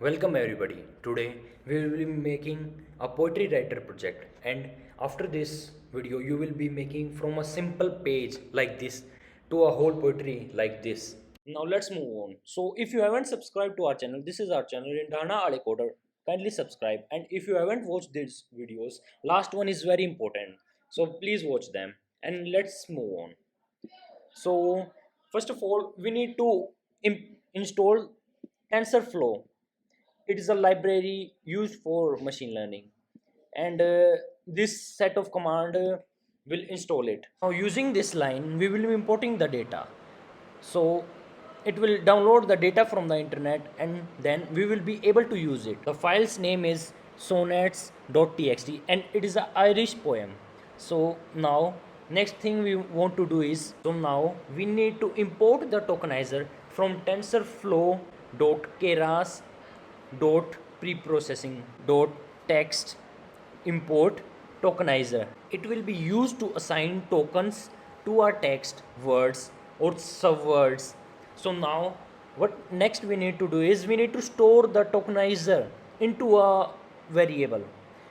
Welcome everybody. Today we will be making a poetry writer project, and after this video you will be making from a simple page like this to a whole poetry like this. Now let's move on. So if you haven't subscribed to our channel, this is our channel Indana Coder. Kindly subscribe, and if you haven't watched these videos, last one is very important. So please watch them and let's move on. So first of all we need to install TensorFlow. It is a library used for machine learning, and this set of command will install it. Now using this line we will be importing the data, so it will download the data from the internet and then we will be able to use it. The file's name is sonnets.txt and it is an Irish poem. So now next thing we want to do is, so now we need to import the tokenizer from tensorflow.keras dot preprocessing dot text import tokenizer. It will be used to assign tokens to our text, words or subwords. So now what next we need to do is we need to store the tokenizer into a variable,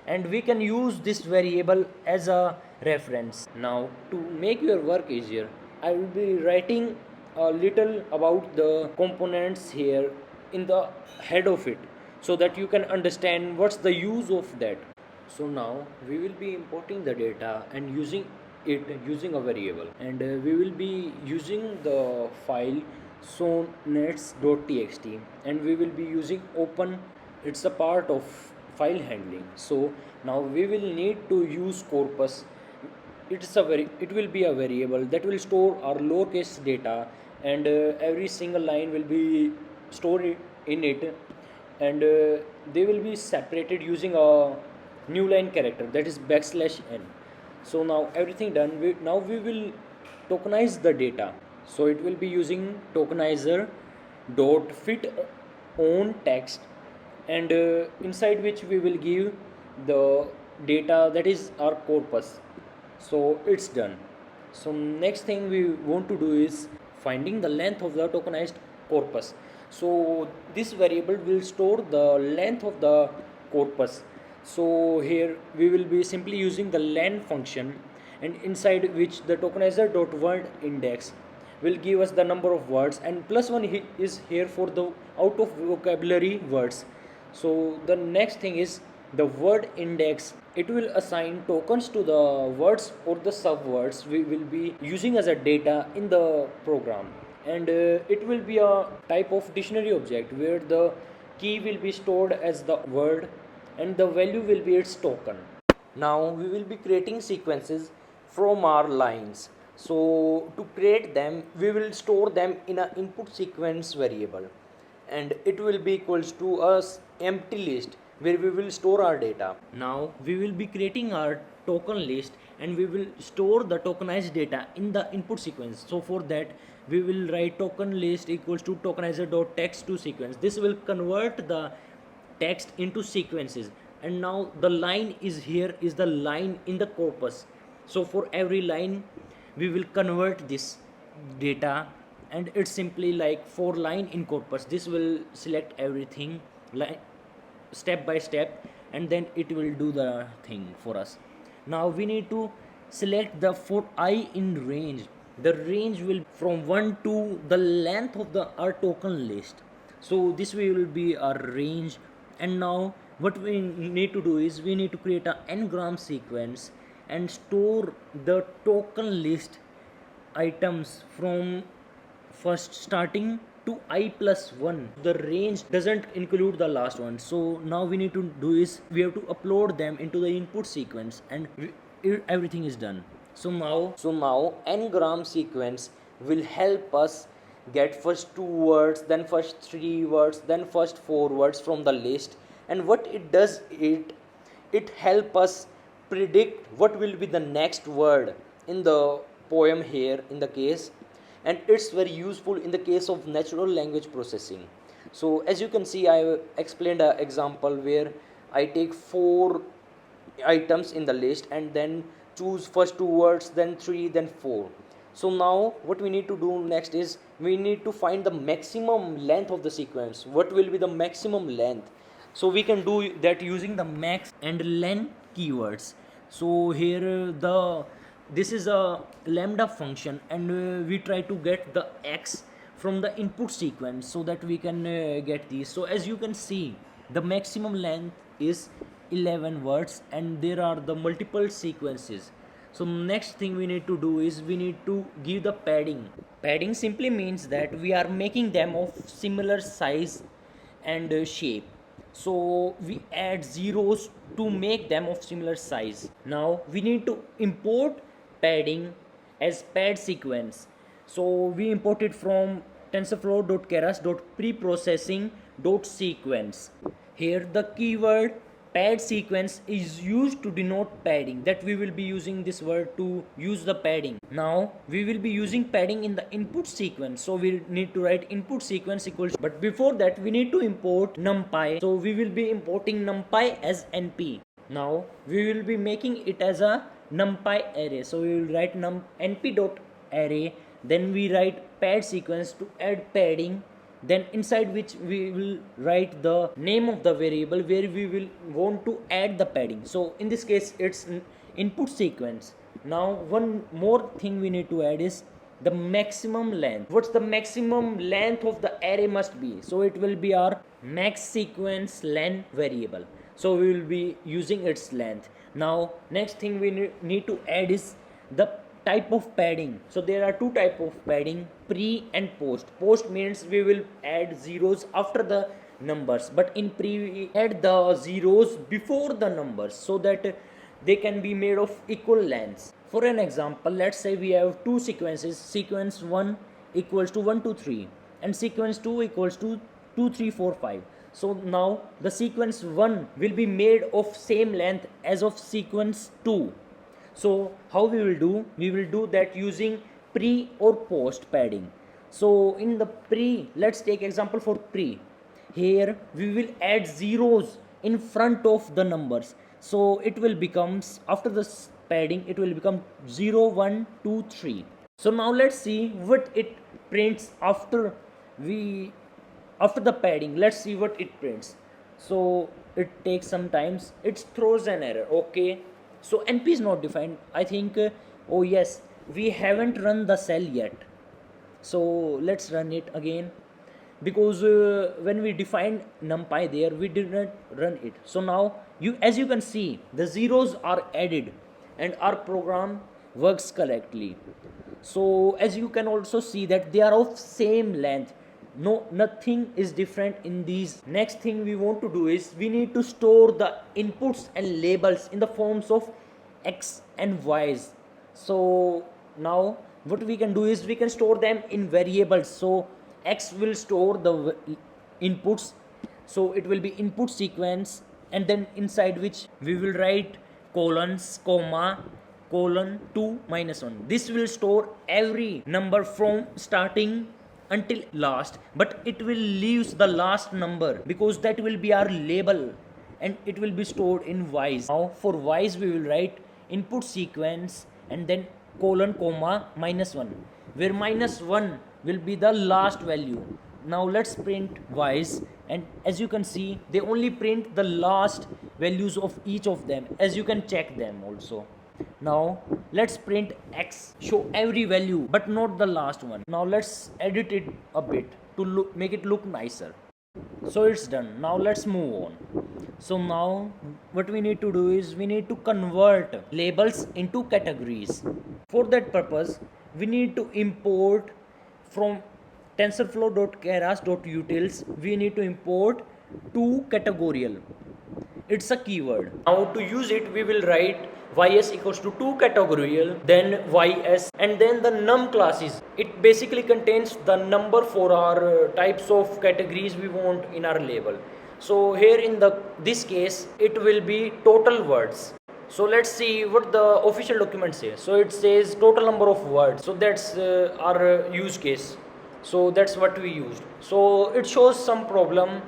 and we can use this variable as a reference. Now to make your work easier, I will be writing a little about the components here in the head of it, so that you can understand what's the use of that. So now we will be importing the data and using it using a variable, and we will be using the file sonnets.txt, and we will be using open. It's a part of file handling. So now we will need to use corpus. It will be a variable that will store our lowercase data, and every single line will be stored in it, and they will be separated using a new line character, that is \n. So now everything done, now we will tokenize the data. So it will be using tokenizer dot fit on text, and inside which we will give the data, that is our corpus. So it's done. So next thing we want to do is finding the length of the tokenized corpus. So this variable will store the length of the corpus. So here we will be simply using the len function, and inside which the tokenizer dot word index will give us the number of words, and plus one is here for the out of vocabulary words. So the next thing is the word index. It will assign tokens to the words or the subwords we will be using as a data in the program, and it will be a type of dictionary object where the key will be stored as the word and the value will be its token. Now we will be creating sequences from our lines. So to create them we will store them in an input sequence variable, and it will be equals to a empty list where we will store our data. Now we will be creating our token list, and we will store the tokenized data in the input sequence. So for that we will write token list equals to tokenizer dot text to sequence. This will convert the text into sequences, and now the line is here is the line in the corpus. So for every line we will convert this data, and it's simply like for line in corpus. This will select everything like step by step, and then it will do the thing for us. Now we need to select the for I in range. The range will from 1 to the length of the our token list. So this will be our range. And now what we need to do is we need to create a n-gram sequence and store the token list items from first starting to I plus 1. The range doesn't include the last one. So now we need to do is we have to upload them into the input sequence, and everything is done. So now n-gram sequence will help us get first 2 words, then first 3 words, then first 4 words from the list. And what it does, it help us predict what will be the next word in the poem here in the case, and it's very useful in the case of natural language processing. So as you can see, I explained an example where I take 4 items in the list and then choose first 2 words, then 3, then 4. So now what we need to do next is we need to find the maximum length of the sequence. What will be the maximum length? So we can do that using the max and len keywords. So here the this is a lambda function, and we try to get the x from the input sequence so that we can get these. So as you can see, the maximum length is 11 words and there are the multiple sequences. So next thing we need to do is we need to give the padding. Padding simply means that we are making them of similar size and shape. So we add zeros to make them of similar size. Now we need to import padding as pad sequence. So we import it from tensorflow.keras.preprocessing.sequence. Here the keyword pad sequence is used to denote padding, that we will be using this word to use the padding. Now we will be using padding in the input sequence, so we need to write input sequence equals, but before that we need to import numpy. So we will be importing numpy as np. Now we will be making it as a numpy array, so we will write np.array, then we write pad sequence to add padding, then inside which we will write the name of the variable where we will want to add the padding. So in this case it's input sequence. Now one more thing we need to add is the maximum length. What's the maximum length of the array must be? So it will be our max sequence len variable, so we will be using its length. Now next thing we need to add is the type of padding. So there are two type of padding, pre and post. Post means we will add zeros after the numbers, but in pre we add the zeros before the numbers so that they can be made of equal lengths. For an example, let's say we have two sequences, sequence 1 equals to 1 2 3 and sequence 2 equals to 2 3 4 5. So now the sequence 1 will be made of same length as of sequence 2. So how we will do? We will do that using pre or post padding. So in the pre, let's take example for pre. Here we will add zeros in front of the numbers. So it will becomes, after this padding, it will become 0 1 2 3. So now let's see what it prints after the padding. Let's see what it prints. So it takes some times, it throws an error. Okay, so np is not defined, I think. Oh yes, we haven't run the cell yet, so let's run it again, because when we defined numpy there we did not run it. So now as you can see, the zeros are added and our program works correctly. So as you can also see that they are of same length, nothing is different in these. Next thing we want to do is we need to store the inputs and labels in the forms of x and y's. So now what we can do is we can store them in variables. So x will store the inputs, so it will be input sequence, and then inside which we will write colons, comma, colon 2 minus 1. This will store every number from starting until last, but it will leave the last number because that will be our label and it will be stored in y's. Now for y's we will write input sequence and then colon, comma, minus 1, where minus 1 will be the last value. Now let's print y's, and as you can see they only print the last values of each of them, as you can check them also. Now let's print x, show every value but not the last one. Now let's edit it a bit to make it look nicer. So it's done. Now let's move on. So now what we need to do is we need to convert labels into categories. For that purpose we need to import from tensorflow.keras.utils, we need to import toCategorial. It's a keyword. Now to use it we will write ys equals to toCategorial, then ys, and then the num classes. It basically contains the number for our types of categories we want in our label. So here in this case it will be total words. So let's see what the official document says. So it says total number of words. So that's our use case. So that's what we used. So it shows some problem.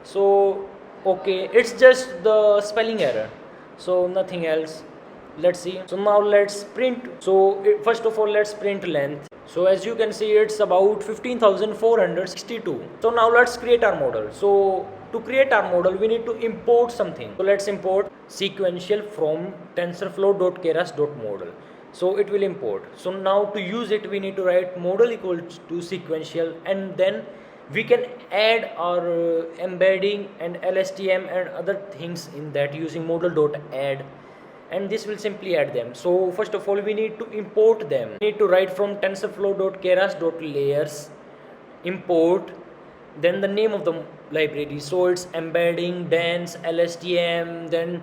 So okay, it's just the spelling error, so nothing else. Let's see. So now let's print. So first of all, let's print length. So as you can see, it's about 15,462. So now let's create our model. So to create our model, we need to import something. So let's import sequential from tensorflow.keras.model. So it will import. So now to use it, we need to write model equals to sequential, and then we can add our embedding and LSTM and other things in that using model.add, and this will simply add them. So first of all, we need to import them. We need to write from tensorflow.keras.layers import, then the name of the library. So it's embedding, dance, LSTM, then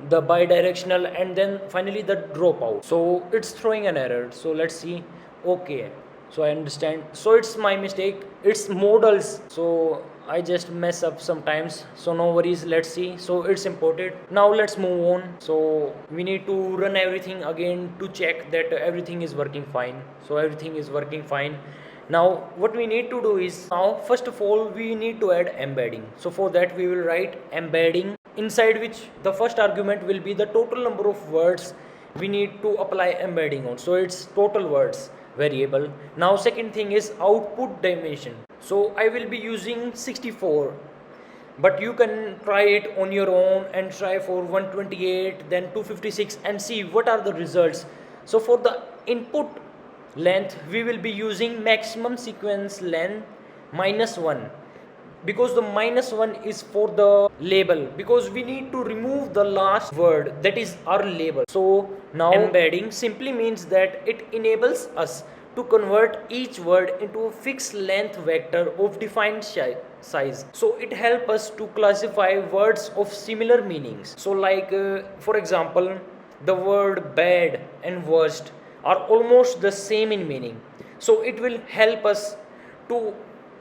the bidirectional, and then finally the dropout. So it's throwing an error. So let's see. Okay, so I understand. So it's my mistake, it's modals. So I just mess up sometimes, so no worries. Let's see. So it's imported. Now let's move on. So we need to run everything again to check that everything is working fine. So everything is working fine. Now what we need to do is, now first of all we need to add embedding. So for that we will write embedding, inside which the first argument will be the total number of words we need to apply embedding on. So it's total words variable. Now second thing is output dimension. So I will be using 64, but you can try it on your own and try for 128, then 256, and see what are the results. So for the input length, we will be using maximum sequence length -1, because the -1 is for the label, because we need to remove the last word, that is our label. So now embedding simply means that it enables us to convert each word into a fixed length vector of defined size. So it helps us to classify words of similar meanings. So like for example, the word bad and worst are almost the same in meaning. So it will help us to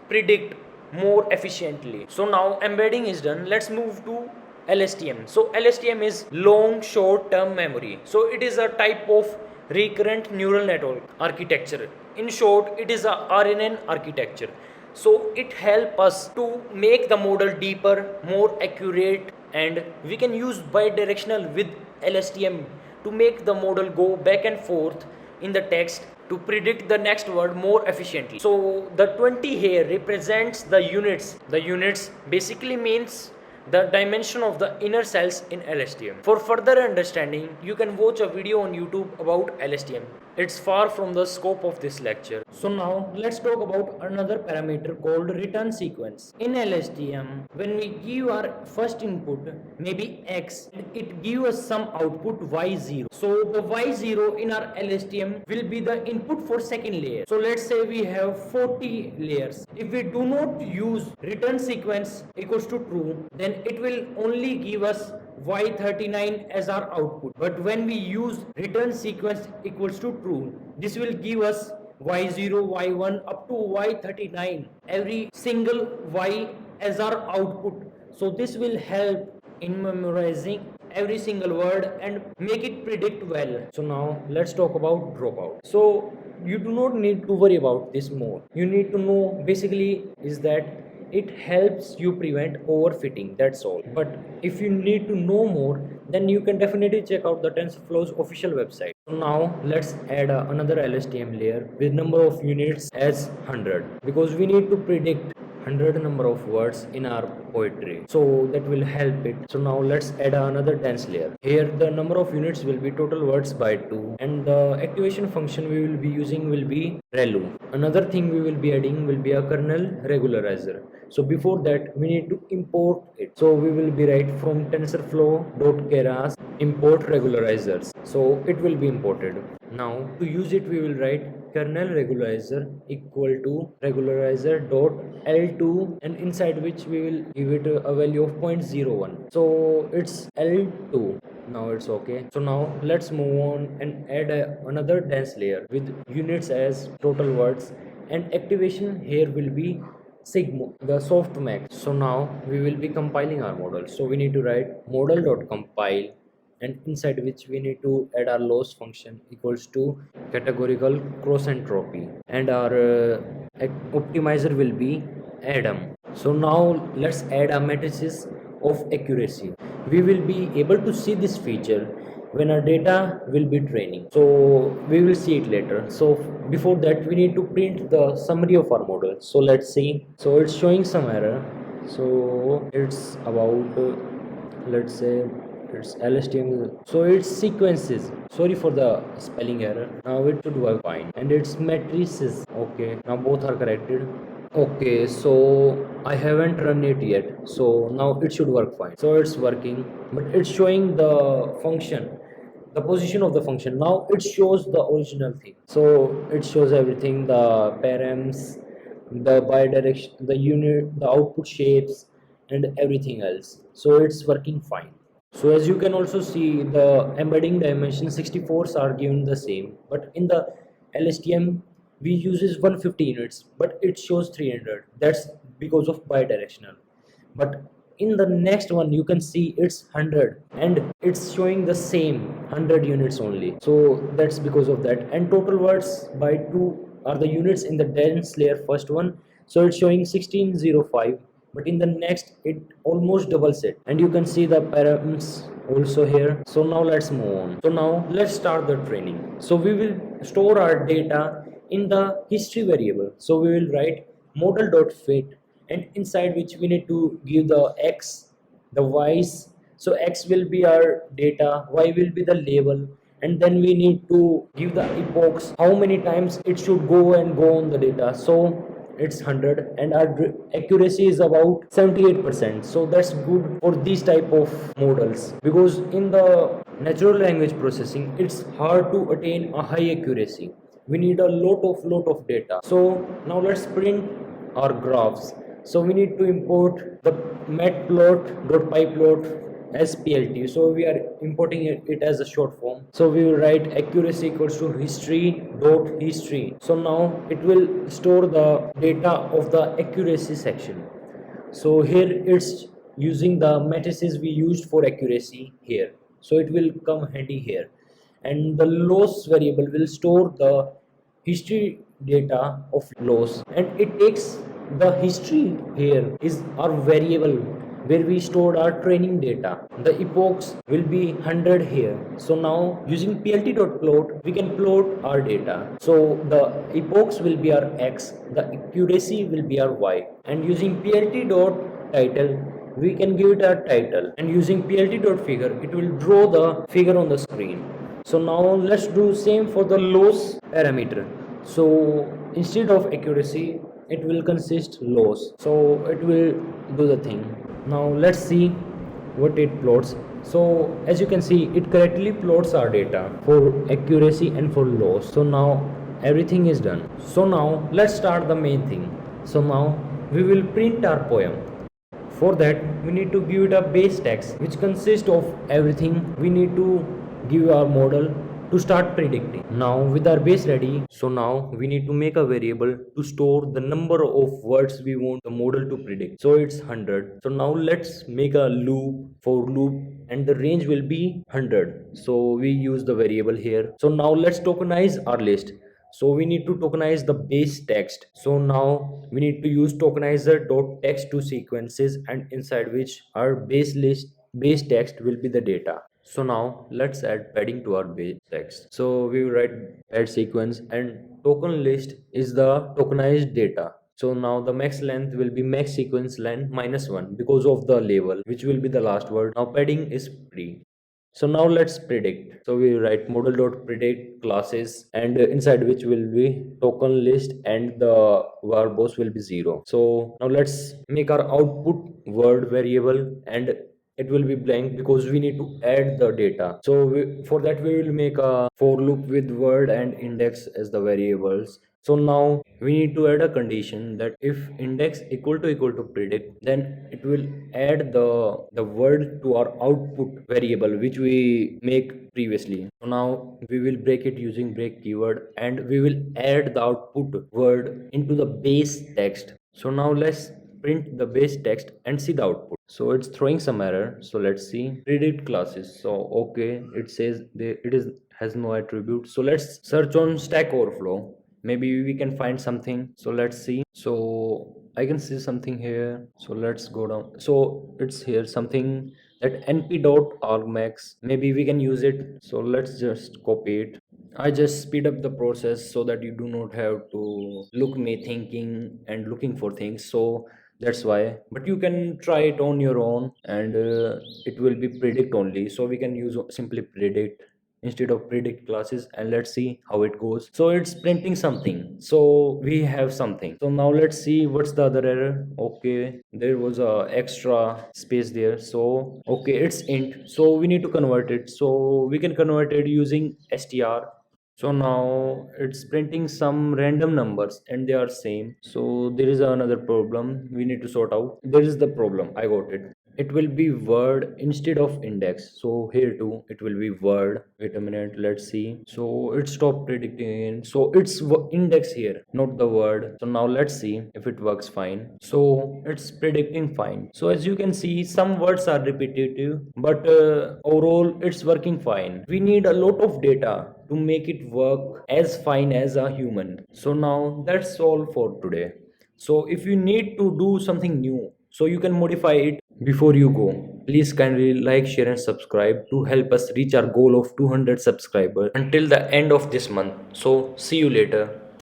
predict more efficiently. So now embedding is done. Let's move to LSTM. So LSTM is long short term memory. So it is a type of recurrent neural network architecture. In short, it is a RNN architecture. So it helps us to make the model deeper, more accurate, and we can use bidirectional with LSTM to make the model go back and forth in the text to predict the next word more efficiently. So the 20 here represents the units. The units basically means the dimension of the inner cells in LSTM. For further understanding, you can watch a video on YouTube about LSTM. It's far from the scope of this lecture. So now let's talk about another parameter called return sequence. In LSTM, when we give our first input, maybe X, it gives us some output Y0. So the Y0 in our LSTM will be the input for second layer. So let's say we have 40 layers. If we do not use return sequence equals to true, then it will only give us Y39 as our output. But when we use return sequence equals to true, this will give us Y0, Y1 up to Y39, every single Y as our output. So this will help in memorizing every single word and make it predict well. So now let's talk about dropout. So you do not need to worry about this more. You need to know basically is that it helps you prevent overfitting, that's all. But if you need to know more, then you can definitely check out the TensorFlow's official website. So now let's add another LSTM layer with number of units as 100, because we need to predict 100 number of words in our poetry, so that will help it. So now let's add another dense layer. Here the number of units will be total words by 2, and the activation function we will be using will be relu. Another thing we will be adding will be a kernel regularizer. So before that we need to import it. So we will be write from tensorflow.keras import regularizers. So it will be imported. Now to use it we will write kernel regularizer equal to regularizer dot L2, and inside which we will give it a value of 0.01. So it's L2. Now it's okay. So now let's move on and add another dense layer with units as total words, and activation here will be sigma, the softmax. So now we will be compiling our model. So we need to write model.compile, and inside which we need to add our loss function equals to categorical cross entropy, and our optimizer will be Adam. So now let's add a matrices of accuracy. We will be able to see this feature when our data will be training. So we will see it later. So before that we need to print the summary of our model. So let's see. So it's showing some error. So it's about let's say it's LSTM. So it's sequences. Sorry for the spelling error. Now it should work fine. And it's matrices. Okay, now both are corrected. Okay, so I haven't run it yet. So now it should work fine. So it's working, but it's showing the function, the position of the function. Now it shows the original thing. So it shows everything, the params, the bidirection, the unit, the output shapes, and everything else. So it's working fine. So as you can also see, the embedding dimension 64s are given the same, but in the LSTM we uses 150 units, but it shows 300. That's because of bidirectional. But in the next one you can see it's 100 and it's showing the same 100 units only. So that's because of that. And total words by 2 are the units in the dense layer first one. So it's showing 1605, but in the next it almost doubles it, and you can see the params also here. So now let's move on. So now let's start the training. So we will store our data in the history variable. So we will write model.fit, and inside which we need to give the x, the y's. So x will be our data, y will be the label, and then we need to give the epochs, how many times it should go and go on the data. So it's 100, and our accuracy is about 78%. So that's good for these type of models, because in the natural language processing it's hard to attain a high accuracy. We need a lot of data. So now let's print our graphs. So we need to import the matplot.pyplot as plt. So we are importing it as a short form. So we will write accuracy equals to history. So now it will store the data of the accuracy section. So here it's using the matrices we used for accuracy here. So it will come handy here. And the loss variable will store the history data of loss, and it takes the history here is our variable where we stored our training data. The epochs will be 100 here. So now using plt.plot we can plot our data. So the epochs will be our x, the accuracy will be our y, and using plt.title we can give it a title, and using plt.figure it will draw the figure on the screen. So now let's do same for the loss parameter. So instead of accuracy it will consist loss. So it will do the thing. Now let's see what it plots. So as you can see it correctly plots our data for accuracy and for loss. So now everything is done. So now let's start the main thing. So now we will print our poem. For that we need to give it a base text which consists of everything we need to give our model to start predicting. Now with our base ready, so now we need to make a variable to store the number of words we want the model to predict. So it's 100. So now let's make a loop, for loop, and the range will be 100. So we use the variable here. So now let's tokenize our list. So we need to tokenize the base text. So now we need to use tokenizer dot text to sequences, and inside which our base text will be the data. So now let's add padding to our base text. So we will write add sequence, and token list is the tokenized data. So now the max length will be max sequence length minus 1 because of the label, which will be the last word. Now padding is pre. So now let's predict. So we write model.predict classes, and inside which will be token list, and the verbose will be 0. So now let's make our output word variable, and it will be blank because we need to add the data. So for that we will make a for loop with word and index as the variables. So now we need to add a condition that if index equal to predict, then it will add the word to our output variable which we make previously. So now we will break it using break keyword, and we will add the output word into the base text. So now let's print the base text and see the output. So it's throwing some error. So let's see predict classes. So okay, it says it is has no attribute. So let's search on Stack Overflow. maybe we can find something. So let's see. So I can see something here, so let's go down. So it's here something, that np.argmax, maybe we can use it. So let's just copy it. I just speed up the process so that you do not have to look me thinking and looking for things. So that's why. But you can try it on your own, and it will be predict only. So we can use simply predict instead of predict classes, and let's see how it goes. So it's printing something. So we have something. So now let's see what's the other error. Okay, there was a extra space there. So okay, it's int. So we need to convert it. So we can convert it using str. So now it's printing some random numbers and they are same. So there is another problem we need to sort out. There is the problem, I got it. It will be word instead of index. So here too it will be word. Wait a minute, let's see. So it stopped predicting. So it's index here, not the word. So now let's see if it works fine. So it's predicting fine. So as you can see, some words are repetitive, but overall it's working fine. We need a lot of data to make it work as fine as a human. So now that's all for today. So if you need to do something new, so you can modify it. Before you go, please kindly like, share and subscribe to help us reach our goal of 200 subscribers until the end of this month. So see you later.